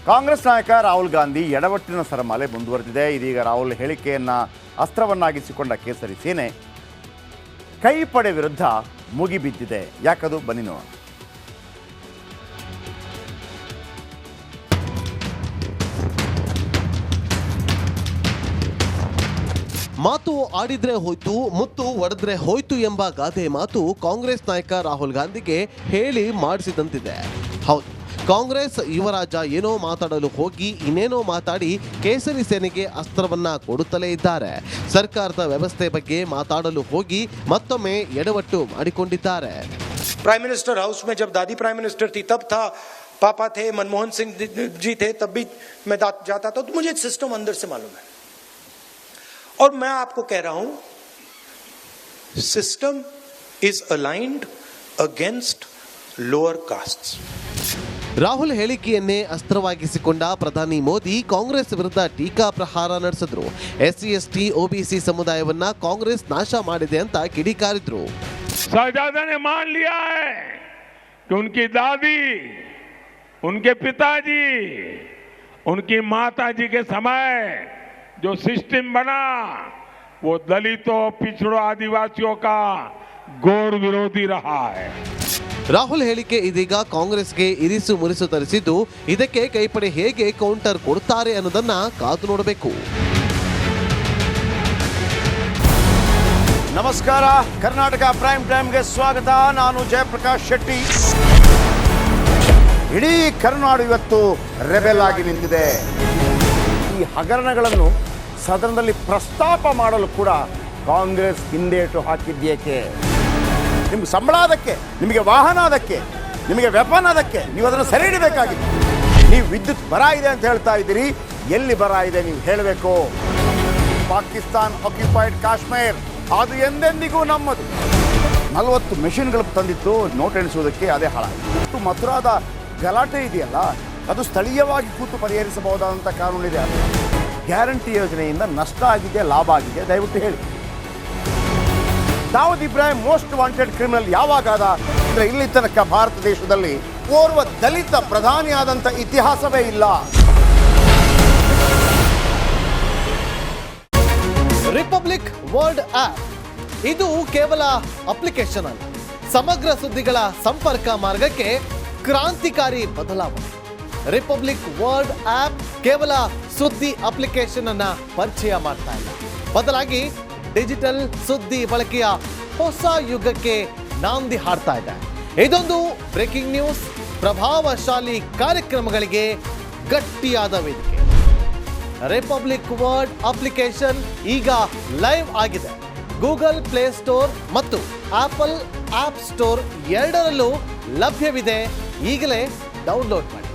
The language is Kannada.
ಕಾಂಗ್ರೆಸ್ ನಾಯಕ ರಾಹುಲ್ ಗಾಂಧಿ ಎಡವಟ್ಟಿನ ಸರಮಾಲೆ ಮುಂದುವರೆದಿದೆ. ಇದೀಗ ರಾಹುಲ್ ಹೇಳಿಕೆಯನ್ನು ಅಸ್ತ್ರವನ್ನಾಗಿಸಿಕೊಂಡ ಕೇಸರಿ ಸೇನೆ ಕೈಪಡೆ ವಿರುದ್ಧ ಮುಗಿಬಿದ್ದಿದೆ. ಯಾಕದು ಬನ್ನಿ ನೋಡೋಣ. ಮಾತು ಆಡಿದ್ರೆ ಹೋಯ್ತು, ಮುತ್ತು ಒಡೆದ್ರೆ ಹೋಯ್ತು ಎಂಬ ಗಾದೆ ಮಾತು ಕಾಂಗ್ರೆಸ್ ನಾಯಕ ರಾಹುಲ್ ಗಾಂಧಿಗೆ ಹೇಳಿ ಮಾಡಿಸಿದಂತಿದೆ. ಹೌದು, ಕಾಂಗ್ರೆಸ್ ಯುವರಾಜ ಏನೋ ಮಾತಾಡಲು ಹೋಗಿ ಇನ್ನೇನೋ ಮಾತಾಡಿ ಕೇಸರಿ ಸೇನೆಗೆ ಅಸ್ತ್ರವನ್ನ ಕೊಡುತ್ತಲೇ ಇದ್ದಾರೆ. ಸರ್ಕಾರದ ವ್ಯವಸ್ಥೆ ಬಗ್ಗೆ ಮಾತಾಡಲು ಹೋಗಿ ಮತ್ತೊಮ್ಮೆ ಎಡವಟ್ಟು ಮಾಡಿಕೊಂಡಿದ್ದಾರೆ. प्राइम मिनिस्टर हाउस में जब दादी प्राइम मिनिस्टर थी तब था, पापा थे, मनमोहन सिंह जी थे, तब भी मैं जाता था, तो मुझे सिस्टम अंदर से मालूम है. और मैं आपको कह रहा हूं, system is aligned against lower castes. Rahul ಹೇಳಿಕೆಯನ್ನೇ ಅಸ್ತ್ರವಾಗಿಸಿಕೊಂಡ ಪ್ರಧಾನಿ ಮೋದಿ ಕಾಂಗ್ರೆಸ್ ವಿರುದ್ಧ ಟೀಕಾ ಪ್ರಹಾರ ನಡೆಸಿದ್ರು. SC ST OBC ಸಮುದಾಯವನ್ನ ಕಾಂಗ್ರೆಸ್ ನಾಶ ಮಾಡಿದೆ ಅಂತ ಕಿಡಿಕಾರಿದ್ರು. शहजादा ने मान लिया है कि उनकी दादी, उनके पिताजी, उनकी माताजी के समय जो सिस्टम बना वो दलितों, पिछड़ों, आदिवासियों का घोर विरोधी रहा है. ರಾಹುಲ್ ಹೇಳಿಕೆ ಇದೀಗ ಕಾಂಗ್ರೆಸ್ಗೆ ಇರಿಸು ಮುರಿಸು ತರಿಸಿದ್ದು, ಇದಕ್ಕೆ ಕೈಪಡೆ ಹೇಗೆ ಕೌಂಟರ್ ಕೊಡ್ತಾರೆ ಅನ್ನೋದನ್ನ ಕಾದು ನೋಡಬೇಕು. ನಮಸ್ಕಾರ, ಕರ್ನಾಟಕ ಪ್ರೈಮ್ ಟೈಮ್ಗೆ ಸ್ವಾಗತ. ನಾನು ಜಯಪ್ರಕಾಶ್ ಶೆಟ್ಟಿ. ಇಡೀ ಕರ್ನಾಡು ಇವತ್ತು ರೆಬೆಲ್ ಆಗಿ ನಿಂತಿದೆ. ಈ ಹಗರಣಗಳನ್ನು ಸದನದಲ್ಲಿ ಪ್ರಸ್ತಾಪ ಮಾಡಲು ಕೂಡ ಕಾಂಗ್ರೆಸ್ ಹಿಂದೇಟು ಹಾಕಿದ್ದೇಕೆ? ನಿಮ್ಗೆ ಸಂಬಳ ಅದಕ್ಕೆ, ನಿಮಗೆ ವಾಹನ ಅದಕ್ಕೆ, ನಿಮಗೆ ವೆಪನ್ ಅದಕ್ಕೆ, ನೀವು ಅದನ್ನು ಸೆರೆ ಹಿಡಿಬೇಕಾಗಿತ್ತು. ನೀವು ವಿದ್ಯುತ್ ಬರ ಇದೆ ಅಂತ ಹೇಳ್ತಾ ಇದ್ದೀರಿ, ಎಲ್ಲಿ ಬರ ಇದೆ ನೀವು ಹೇಳಬೇಕು. ಪಾಕಿಸ್ತಾನ್ ಆಕ್ಯುಪೈಡ್ ಕಾಶ್ಮೀರ್ ಅದು ಎಂದೆಂದಿಗೂ ನಮ್ಮದು. 40 ಮೆಷಿನ್ಗಳು ತಂದಿತ್ತು ನೋಟ್ ಎಣಿಸುವುದಕ್ಕೆ, ಅದೇ ಹಾಳಾಯಿತು. ಮಥುರಾದ ಗಲಾಟೆ ಇದೆಯಲ್ಲ, ಅದು ಸ್ಥಳೀಯವಾಗಿ ಕೂತು ಪರಿಹರಿಸಬಹುದಾದಂಥ ಕಾನೂನಿದೆ. ಗ್ಯಾರಂಟಿ ಯೋಜನೆಯಿಂದ ನಷ್ಟ ಆಗಿದೆ, ಲಾಭ ಆಗಿದೆ, ದಯವಿಟ್ಟು ಹೇಳಿ. Dawood Ibrahim most wanted criminal ಯಾವಾಗಾದ ಅಂದರೆ ಇಲ್ಲಿ ತನಕ ಭಾರತ ದೇಶದಲ್ಲಿ ಓರ್ವ ದಲಿತ ಪ್ರಧಾನಿಯಾದಂಥ ಇತಿಹಾಸವೇ ಇಲ್ಲ. ರಿಪಬ್ಲಿಕ್ ವರ್ಲ್ಡ್ ಆಪ್ ಇದು ಕೇವಲ ಅಪ್ಲಿಕೇಶನ್ ಅಲ್ಲ, ಸಮಗ್ರ ಸುದ್ದಿಗಳ ಸಂಪರ್ಕ ಮಾರ್ಗಕ್ಕೆ ಕ್ರಾಂತಿಕಾರಿ ಬದಲಾವಣೆ. ರಿಪಬ್ಲಿಕ್ ವರ್ಲ್ಡ್ ಆಪ್ ಕೇವಲ ಸುದ್ದಿ ಅಪ್ಲಿಕೇಶನ್ ಅನ್ನ ಪರಿಚಯ ಮಾಡ್ತಾ ಇಲ್ಲ, ಬದಲಾಗಿ ಡಿಜಿಟಲ್ ಸುದ್ದಿ ಬಳಕೆಯ ಹೊಸ ಯುಗಕ್ಕೆ ನಾಂದಿ ಹಾಡ್ತಾ ಇದೆ. ಇದೊಂದು ಬ್ರೇಕಿಂಗ್ ನ್ಯೂಸ್, ಪ್ರಭಾವಶಾಲಿ ಕಾರ್ಯಕ್ರಮಗಳಿಗೆ ಗಟ್ಟಿಯಾದ ವೇದಿಕೆ. ರಿಪಬ್ಲಿಕ್ ವರ್ಲ್ಡ್ ಅಪ್ಲಿಕೇಶನ್ ಈಗ ಲೈವ್ ಆಗಿದೆ. ಗೂಗಲ್ ಪ್ಲೇ ಸ್ಟೋರ್ ಮತ್ತು ಆಪಲ್ ಆಪ್ ಸ್ಟೋರ್ ಎರಡರಲ್ಲೂ ಲಭ್ಯವಿದೆ. ಈಗಲೇ ಡೌನ್ಲೋಡ್ ಮಾಡಿ.